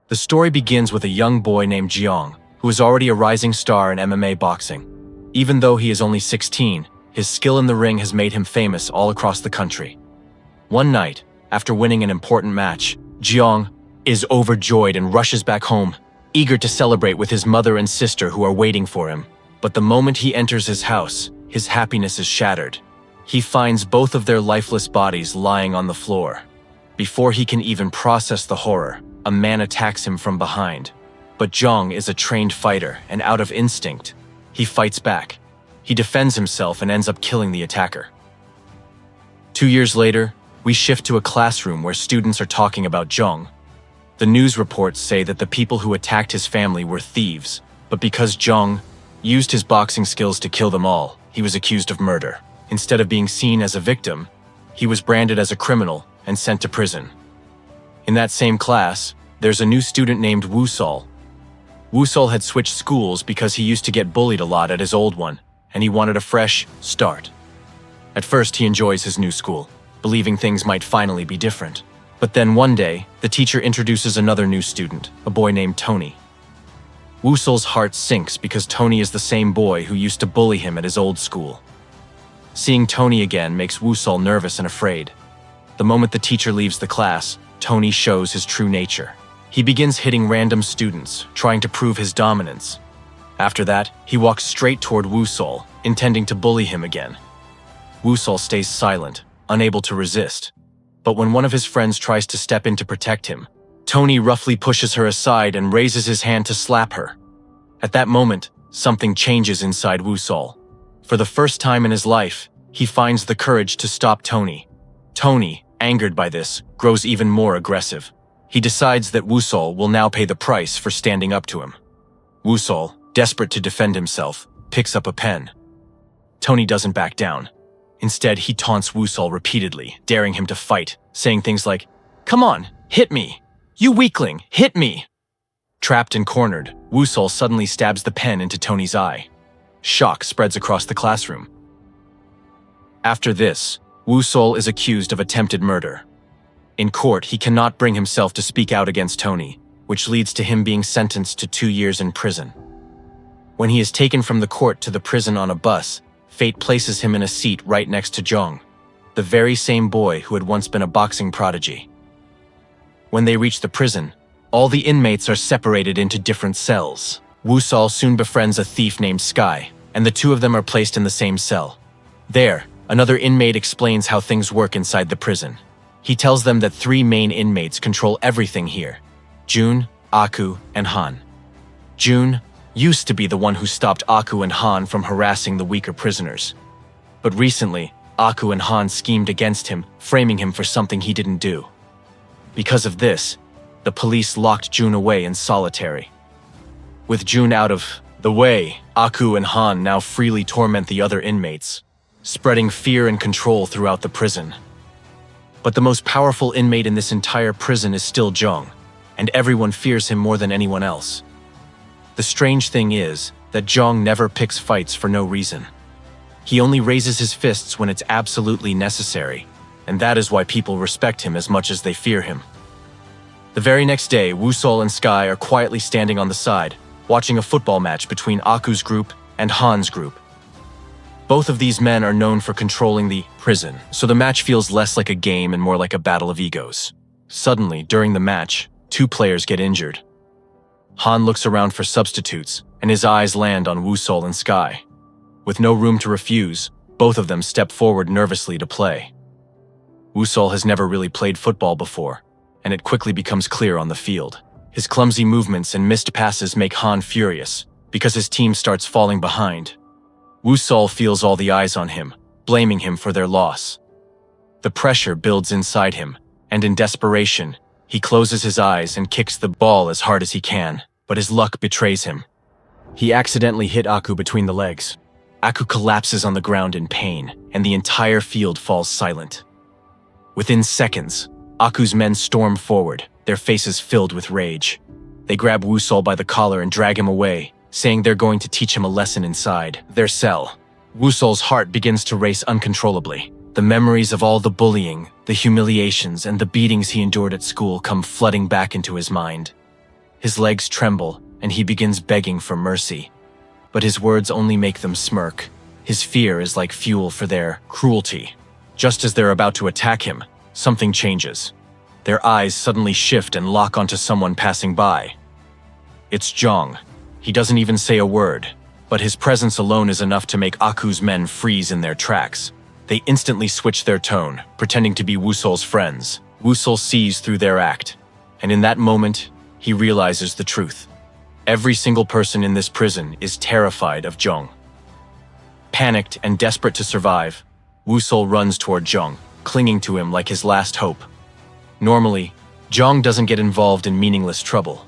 The story begins with a young boy named Jeong, who is already a rising star in MMA boxing. Even though he is only 16, his skill in the ring has made him famous all across the country. One night, after winning an important match, Jeong is overjoyed and rushes back home, eager to celebrate with his mother and sister who are waiting for him. But the moment he enters his house, his happiness is shattered. He finds both of their lifeless bodies lying on the floor. Before he can even process the horror, a man attacks him from behind. But Jeong is a trained fighter, and out of instinct, he fights back. He defends himself and ends up killing the attacker. 2 years later, we shift to a classroom where students are talking about Jeong. The news reports say that the people who attacked his family were thieves, but because Jeong used his boxing skills to kill them all, he was accused of murder. Instead of being seen as a victim, he was branded as a criminal and sent to prison. In that same class, there's a new student named Woo-sol. Woo-sol had switched schools because he used to get bullied a lot at his old one, and he wanted a fresh start. At first, he enjoys his new school, believing things might finally be different. But then one day, the teacher introduces another new student, a boy named Tony. Woo-sol's heart sinks because Tony is the same boy who used to bully him at his old school. Seeing Tony again makes Woo-sol nervous and afraid. The moment the teacher leaves the class, Tony shows his true nature. He begins hitting random students, trying to prove his dominance. After that, he walks straight toward Woo-sol, intending to bully him again. Woo-sol stays silent, unable to resist. But when one of his friends tries to step in to protect him, Tony roughly pushes her aside and raises his hand to slap her. At that moment, something changes inside Woo-sol. For the first time in his life, he finds the courage to stop Tony. Tony, angered by this, grows even more aggressive. He decides that Woo-sol will now pay the price for standing up to him. Woo-sol, desperate to defend himself, picks up a pen. Tony doesn't back down. Instead, he taunts Woo-sol repeatedly, daring him to fight, saying things like, "Come on, hit me! You weakling, hit me!" Trapped and cornered, Woo-sol suddenly stabs the pen into Tony's eye. Shock spreads across the classroom. After this, Woo-sol is accused of attempted murder. In court, he cannot bring himself to speak out against Tony, which leads to him being sentenced to 2 years in prison. When he is taken from the court to the prison on a bus, fate places him in a seat right next to Jeong, the very same boy who had once been a boxing prodigy. When they reach the prison, all the inmates are separated into different cells. Woo-sol soon befriends a thief named Sky, and the two of them are placed in the same cell. There, another inmate explains how things work inside the prison. He tells them that 3 main inmates control everything here: Jun, Aku, and Han. Jun used to be the one who stopped Aku and Han from harassing the weaker prisoners. But recently, Aku and Han schemed against him, framing him for something he didn't do. Because of this, the police locked Jun away in solitary. With Jun out of the way, Aku and Han now freely torment the other inmates, spreading fear and control throughout the prison. But the most powerful inmate in this entire prison is still Jeong, and everyone fears him more than anyone else. The strange thing is that Jeong never picks fights for no reason. He only raises his fists when it's absolutely necessary, and that is why people respect him as much as they fear him. The very next day, Woo-sol and Sky are quietly standing on the side, watching a football match between Aku's group and Han's group. Both of these men are known for controlling the prison, so the match feels less like a game and more like a battle of egos. Suddenly, during the match, 2 players get injured. Han looks around for substitutes, and his eyes land on Woo-sol and Sky. With no room to refuse, both of them step forward nervously to play. Woo-sol has never really played football before, and it quickly becomes clear on the field. His clumsy movements and missed passes make Han furious, because his team starts falling behind. Woo-sol feels all the eyes on him, blaming him for their loss. The pressure builds inside him, and in desperation, he closes his eyes and kicks the ball as hard as he can, but his luck betrays him. He accidentally hit Aku between the legs. Aku collapses on the ground in pain, and the entire field falls silent. Within seconds, Aku's men storm forward, their faces filled with rage. They grab Woo-sol by the collar and drag him away, saying they're going to teach him a lesson inside their cell. Woo-sol's heart begins to race uncontrollably. The memories of all the bullying, the humiliations, and the beatings he endured at school come flooding back into his mind. His legs tremble, and he begins begging for mercy. But his words only make them smirk. His fear is like fuel for their cruelty. Just as they're about to attack him, something changes. Their eyes suddenly shift and lock onto someone passing by. It's Jong. He doesn't even say a word, but his presence alone is enough to make Aku's men freeze in their tracks. They instantly switch their tone, pretending to be Woo-seol's friends. Woo-seol sees through their act, and in that moment, he realizes the truth. Every single person in this prison is terrified of Jong. Panicked and desperate to survive, Woo-seol runs toward Jong, clinging to him like his last hope. Normally, Jong doesn't get involved in meaningless trouble.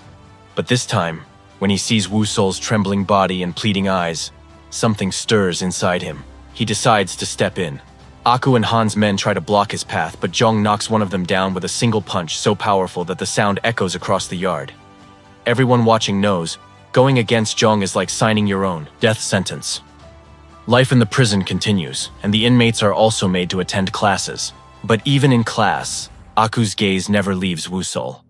But this time, when he sees Woo-seol's trembling body and pleading eyes, something stirs inside him. He decides to step in. Aku and Han's men try to block his path, but Jong knocks one of them down with a single punch so powerful that the sound echoes across the yard. Everyone watching knows, going against Jong is like signing your own death sentence. Life in the prison continues, and the inmates are also made to attend classes. But even in class, Aku's gaze never leaves Woo-seol.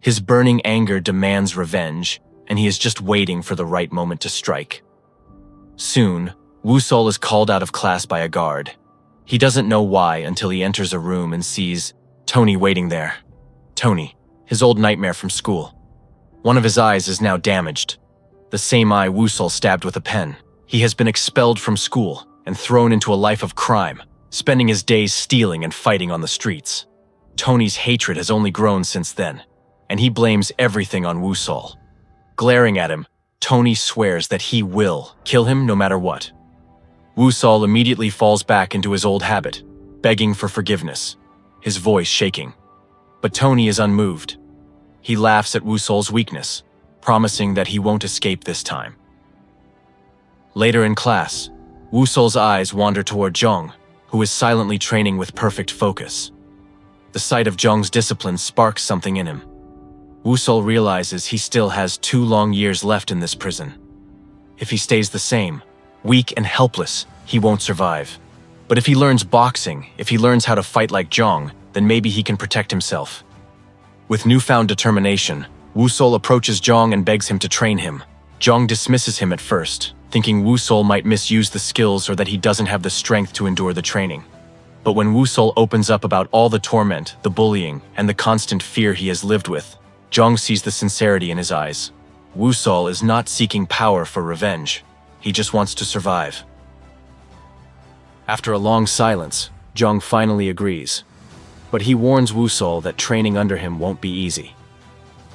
His burning anger demands revenge, and he is just waiting for the right moment to strike. Soon, Woo-seol is called out of class by a guard. He doesn't know why until he enters a room and sees Tony waiting there. Tony, his old nightmare from school. One of his eyes is now damaged. The same eye Woo-seol stabbed with a pen. He has been expelled from school and thrown into a life of crime, spending his days stealing and fighting on the streets. Tony's hatred has only grown since then, and he blames everything on Woo-seol. Glaring at him, Tony swears that he will kill him no matter what. Woo-seol immediately falls back into his old habit, begging for forgiveness, his voice shaking. But Tony is unmoved. He laughs at Woo-seol's weakness, promising that he won't escape this time. Later in class, Woo-seol's eyes wander toward Jong, who is silently training with perfect focus. The sight of Jong's discipline sparks something in him. Woo-seol realizes he still has 2 long years left in this prison. If he stays the same, weak and helpless, he won't survive. But if he learns boxing, if he learns how to fight like Jong, then maybe he can protect himself. With newfound determination, Woo-seol approaches Jong and begs him to train him. Jong dismisses him at first, thinking Woo-seol might misuse the skills or that he doesn't have the strength to endure the training. But when Woo-seol opens up about all the torment, the bullying, and the constant fear he has lived with, Jong sees the sincerity in his eyes. Woo-seol is not seeking power for revenge. He just wants to survive. After a long silence, Jong finally agrees. But he warns Woo-seol that training under him won't be easy.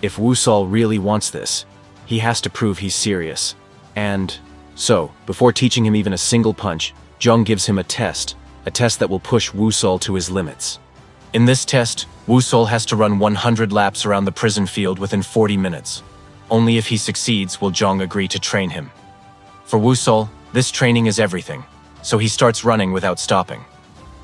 If Woo-seol really wants this, he has to prove he's serious. And so, before teaching him even a single punch, Jong gives him a test that will push Woo-seol to his limits. In this test, Woo-seol has to run 100 laps around the prison field within 40 minutes. Only if he succeeds will Jong agree to train him. For Woo-seol, this training is everything, so he starts running without stopping.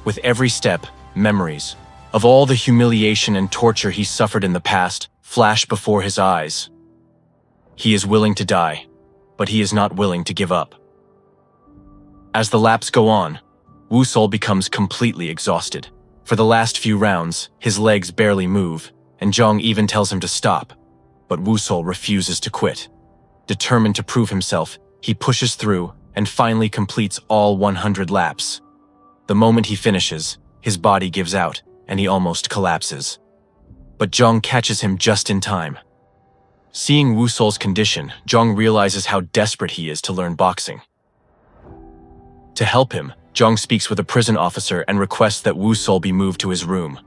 With every step, memories of all the humiliation and torture he suffered in the past flash before his eyes. He is willing to die, but he is not willing to give up. As the laps go on, Woo-seol becomes completely exhausted. For the last few rounds, his legs barely move, and Jong even tells him to stop. But Woo-seol refuses to quit. Determined to prove himself, he pushes through and finally completes all 100 laps. The moment he finishes, his body gives out, and he almost collapses. But Jong catches him just in time. Seeing Woo-seol's condition, Jong realizes how desperate he is to learn boxing. To help him, Jong speaks with a prison officer and requests that Woo-seol be moved to his room.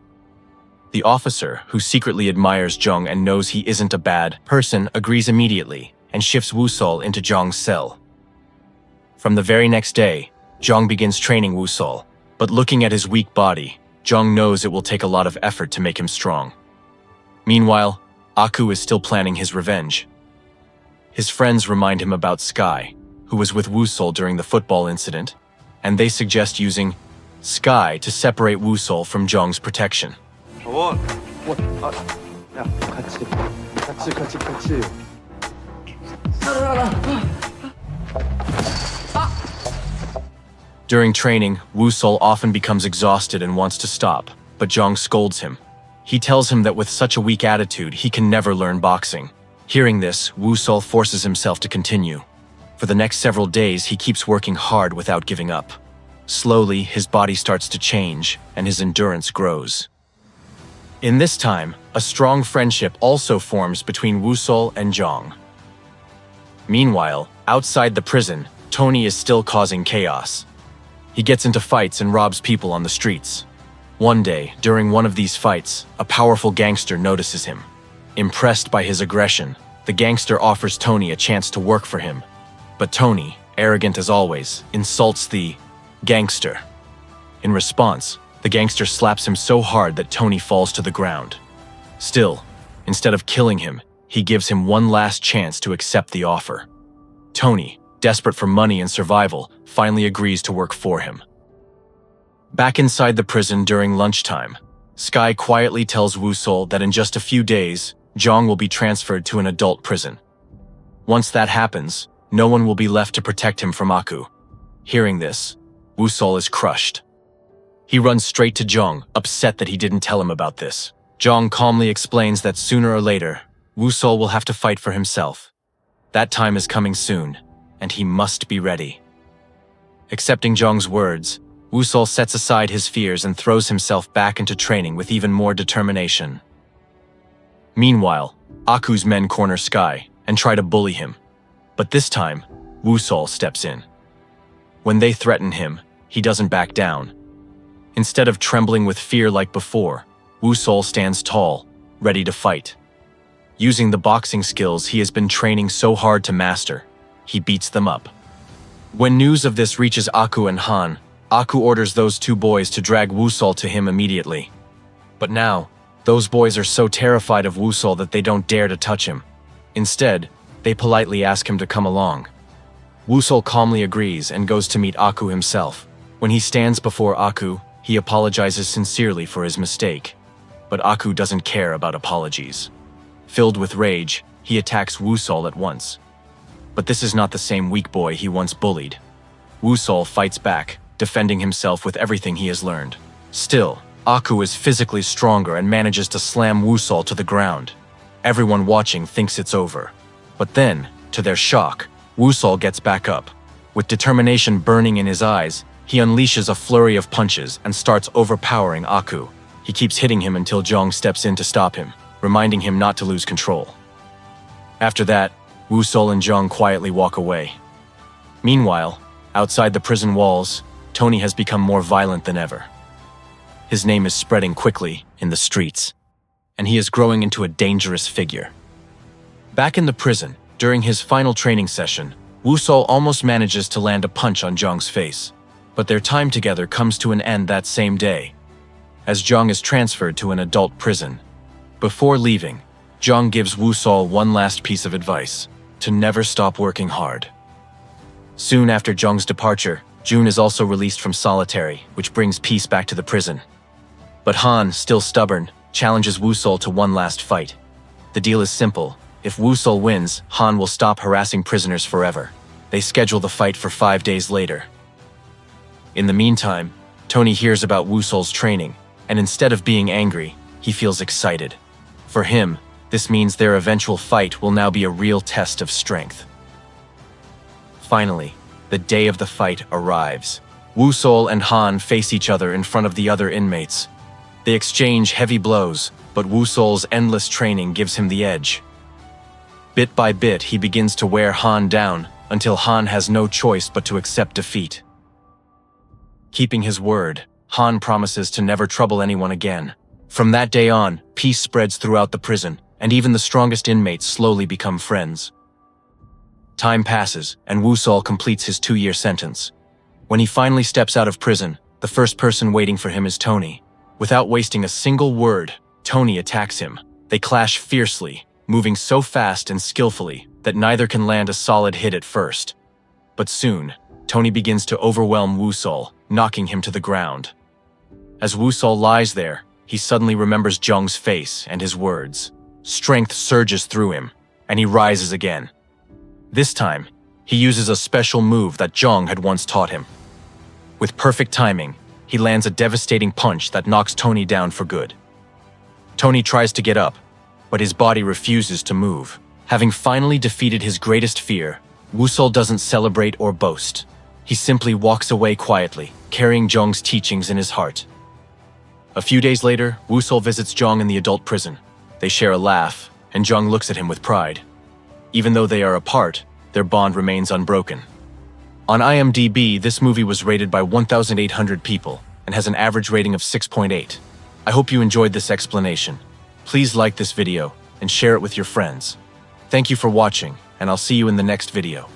The officer, who secretly admires Jong and knows he isn't a bad person, agrees immediately and shifts Woo-seol into Jong's cell. From the very next day, Jong begins training Woo-seol, but looking at his weak body, Jong knows it will take a lot of effort to make him strong. Meanwhile, Aku is still planning his revenge. His friends remind him about Sky, who was with Woo-seol during the football incident, and they suggest using Sky to separate Woo-seol from Jong's protection. During training, Woo-seol often becomes exhausted and wants to stop, but Jong scolds him. He tells him that with such a weak attitude, he can never learn boxing. Hearing this, 𝗬𝗀𝗀 forces himself to continue. For the next several days, he keeps working hard without giving up. Slowly, his body starts to change, and his endurance grows. In this time, a strong friendship also forms between 𝗬𝗀𝗀 and Jeong. Meanwhile, outside the prison, Tony is still causing chaos. He gets into fights and robs people on the streets. One day, during one of these fights, a powerful gangster notices him. Impressed by his aggression, the gangster offers Tony a chance to work for him. But Tony, arrogant as always, insults the gangster. In response, the gangster slaps him so hard that Tony falls to the ground. Still, instead of killing him, he gives him one last chance to accept the offer. Tony, desperate for money and survival, finally agrees to work for him. Back inside the prison during lunchtime, Sky quietly tells 𝗬𝗀𝗀 that in just a few days, Jeong will be transferred to an adult prison. Once that happens, no one will be left to protect him from Aku. Hearing this, 𝗬𝗀𝗀 is crushed. He runs straight to Jeong, upset that he didn't tell him about this. Jeong calmly explains that sooner or later, 𝗬𝗀𝗀 will have to fight for himself. That time is coming soon, and he must be ready. Accepting Jeong's words, 𝗬𝗀𝗀 sets aside his fears and throws himself back into training with even more determination. Meanwhile, Aku's men corner Sky and try to bully him. But this time, 𝗬𝗀𝗀 steps in. When they threaten him, he doesn't back down. Instead of trembling with fear like before, 𝗬𝗀𝗀 stands tall, ready to fight. Using the boxing skills he has been training so hard to master, he beats them up. When news of this reaches Aku and Han, Aku orders those two boys to drag 𝗬𝗀𝗀 to him immediately. But now, those boys are so terrified of 𝗬𝗀𝗀 that they don't dare to touch him. Instead, they politely ask him to come along. 𝗬𝗀𝗀 calmly agrees and goes to meet Aku himself. When he stands before Aku, he apologizes sincerely for his mistake. But Aku doesn't care about apologies. Filled with rage, he attacks 𝗬𝗀𝗀 at once. But this is not the same weak boy he once bullied. 𝗬𝗀𝗀 fights back, defending himself with everything he has learned. Still, Aku is physically stronger and manages to slam 𝗬𝗀𝗀 to the ground. Everyone watching thinks it's over. But then, to their shock, 𝗬𝗀𝗀 gets back up. With determination burning in his eyes, he unleashes a flurry of punches and starts overpowering Aku. He keeps hitting him until Jeong steps in to stop him, reminding him not to lose control. After that, 𝗬𝗀𝗀 and Jeong quietly walk away. Meanwhile, outside the prison walls, Tony has become more violent than ever. His name is spreading quickly in the streets, and he is growing into a dangerous figure. Back in the prison, during his final training session, 𝗬𝗀𝗀 almost manages to land a punch on Jeong's face, but their time together comes to an end that same day, as Jeong is transferred to an adult prison. Before leaving, Jeong gives 𝗬𝗀𝗀 one last piece of advice: to never stop working hard. Soon after Jeong's departure, Jun is also released from solitary, which brings peace back to the prison. But Han, still stubborn, challenges 𝗬𝗀𝗀 to one last fight. The deal is simple. If 𝗬𝗀𝗀 wins, Han will stop harassing prisoners forever. They schedule the fight for 5 days later. In the meantime, Tony hears about 𝗬𝗀𝗀's training, and instead of being angry, he feels excited. For him, this means their eventual fight will now be a real test of strength. Finally, the day of the fight arrives. 𝗬𝗀𝗀 and Han face each other in front of the other inmates. They exchange heavy blows, but 𝗬𝗀𝗀's endless training gives him the edge. Bit by bit, he begins to wear Han down, until Han has no choice but to accept defeat. Keeping his word, Han promises to never trouble anyone again. From that day on, peace spreads throughout the prison, and even the strongest inmates slowly become friends. Time passes, and 𝗬𝗀𝗀 completes his 2-year sentence. When he finally steps out of prison, the first person waiting for him is Tony. Without wasting a single word, Tony attacks him. They clash fiercely, moving so fast and skillfully that neither can land a solid hit at first. But soon, Tony begins to overwhelm 𝗬𝗀𝗀, knocking him to the ground. As 𝗬𝗀𝗀 lies there, he suddenly remembers Jeong's face and his words. Strength surges through him, and he rises again. This time, he uses a special move that Jeong had once taught him. With perfect timing, he lands a devastating punch that knocks Tony down for good. Tony tries to get up, but his body refuses to move. Having finally defeated his greatest fear, Wu-seol doesn't celebrate or boast. He simply walks away quietly, carrying Jong's teachings in his heart. A few days later, Wu-seol visits Jong in the adult prison. They share a laugh, and Jong looks at him with pride. Even though they are apart, their bond remains unbroken. On IMDb, this movie was rated by 1,800 people and has an average rating of 6.8. I hope you enjoyed this explanation. Please like this video and share it with your friends. Thank you for watching, and I'll see you in the next video.